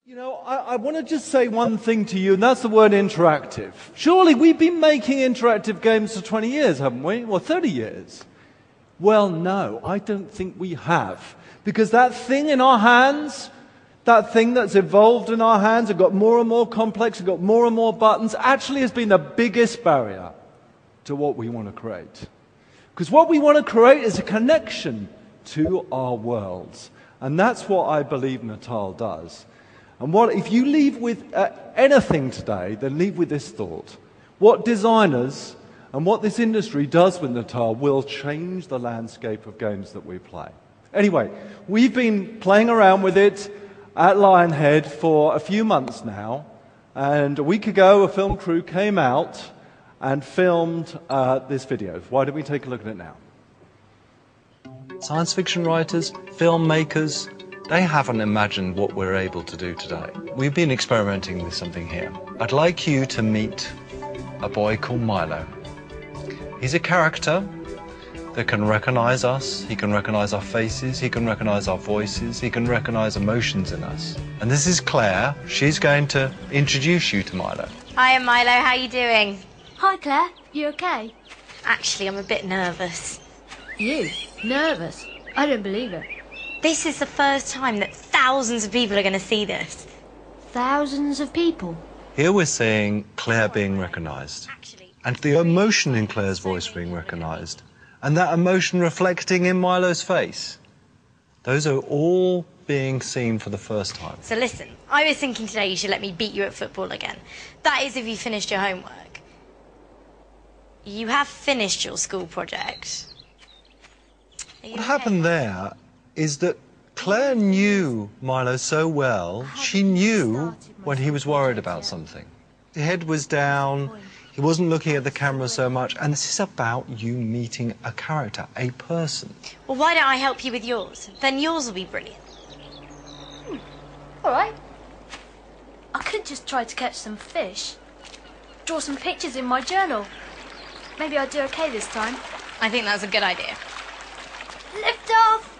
You know, I want to just say one thing to you, and that's the word interactive. Surely we've been making interactive games for 20 years, haven't we? Or 30 years? Well, no, I don't think we have. Because that thing in our hands, that thing that's evolved in our hands and got more and more complex and got more and more buttons, actually has been the biggest barrier to what we want to create. Because what we want to create is a connection to our worlds. And that's what I believe Natal does. And if you leave with anything today, then leave with this thought. What designers and what this industry does with Natal will change the landscape of games that we play. Anyway, we've been playing around with it at Lionhead for a few months now. And a week ago, a film crew came out and filmed this video. Why don't we take a look at it now? Science fiction writers, filmmakers, they haven't imagined what we're able to do today. We've been experimenting with something here. I'd like you to meet a boy called Milo. He's a character that can recognize us, he can recognize our faces, he can recognize our voices, he can recognize emotions in us. And this is Claire. She's going to introduce you to Milo. Hi, I'm Milo. How are you doing? Hi, Claire. You okay? Actually, I'm a bit nervous. You? Nervous? I don't believe it. This is the first time that thousands of people are going to see this. Thousands of people? Here we're seeing Claire being recognized, and the emotion in Claire's voice being recognized, and that emotion reflecting in Milo's face. Those are all being seen for the first time. So listen, I was thinking today you should let me beat you at football again. That is if you finished your homework. You have finished your school project. What happened there is that Claire knew Milo so well, she knew when he was worried about something. His head was down, he wasn't looking at the camera so much, and this is about you meeting a character, a person. Well, why don't I help you with yours? Then yours will be brilliant. All right. I could just try to catch some fish. Draw some pictures in my journal. Maybe I'll do okay this time. I think that's a good idea. Lift off!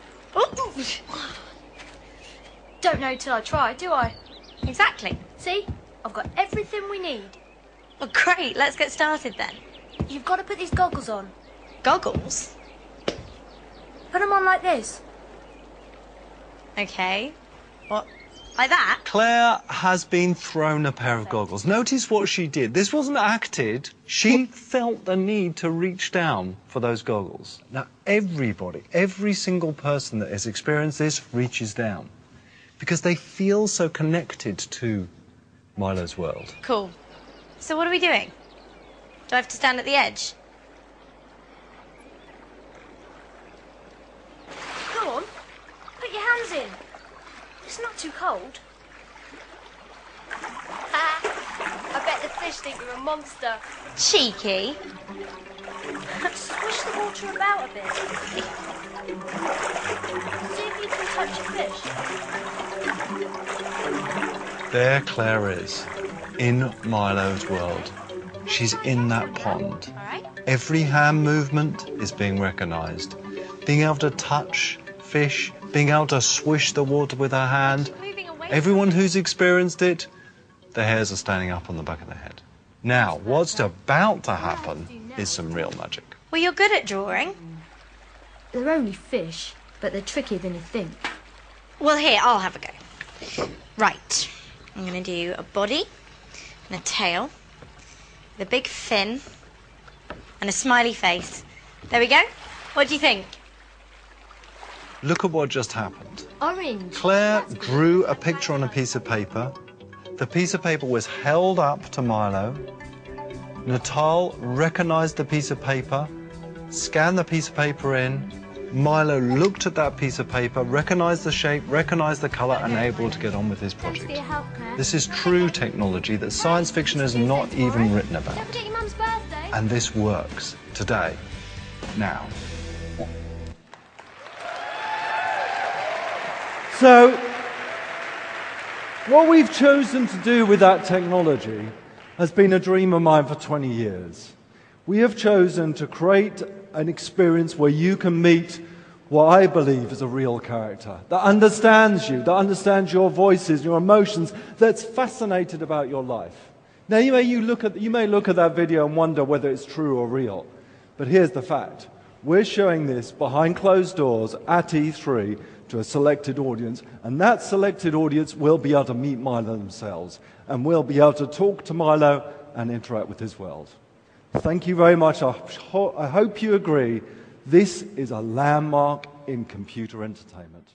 Don't know till I try, do I? Exactly. See? I've got everything we need. Well, great. Let's get started then. You've got to put these goggles on. Goggles? Put them on like this. Okay. What? Like that? Claire has been thrown a pair of goggles. Notice what she did. This wasn't acted. She felt the need to reach down for those goggles. Now, everybody, every single person that has experienced this reaches down because they feel so connected to Milo's world. Cool. So what are we doing? Do I have to stand at the edge? Go on. Put your hands in. It's not too cold. I bet the fish think we're a monster. Cheeky. Swish the water about a bit. See if you can touch a fish. There Claire is, in Milo's world. She's in that pond. All right. Every hand movement is being recognised. Being able to touch fish, being able to swish the water with her hand. Everyone who's experienced it, their hairs are standing up on the back of their head. Now, what's about to happen is some real magic. Well, you're good at drawing. They're only fish, but they're trickier than you think. Well, here, I'll have a go. Right. I'm going to do a body and a tail with a big fin and a smiley face. There we go. What do you think? Look at what just happened. Orange. Claire drew a picture on a piece of paper. The piece of paper was held up to Milo. Natal recognised the piece of paper, scanned the piece of paper in. Milo looked at that piece of paper, recognised the shape, recognised the colour, and able to get on with his project. This is true technology that science fiction has not even written about. Don't forget your mum's birthday. And this works today, now. So, what we've chosen to do with that technology has been a dream of mine for 20 years. We have chosen to create an experience where you can meet what I believe is a real character, that understands you, that understands your voices, your emotions, that's fascinated about your life. Now, you may look at that video and wonder whether it's true or real, but here's the fact. We're showing this behind closed doors at E3 to a selected audience, and that selected audience will be able to meet Milo themselves, and will be able to talk to Milo and interact with his world. Thank you very much. I hope you agree. This is a landmark in computer entertainment.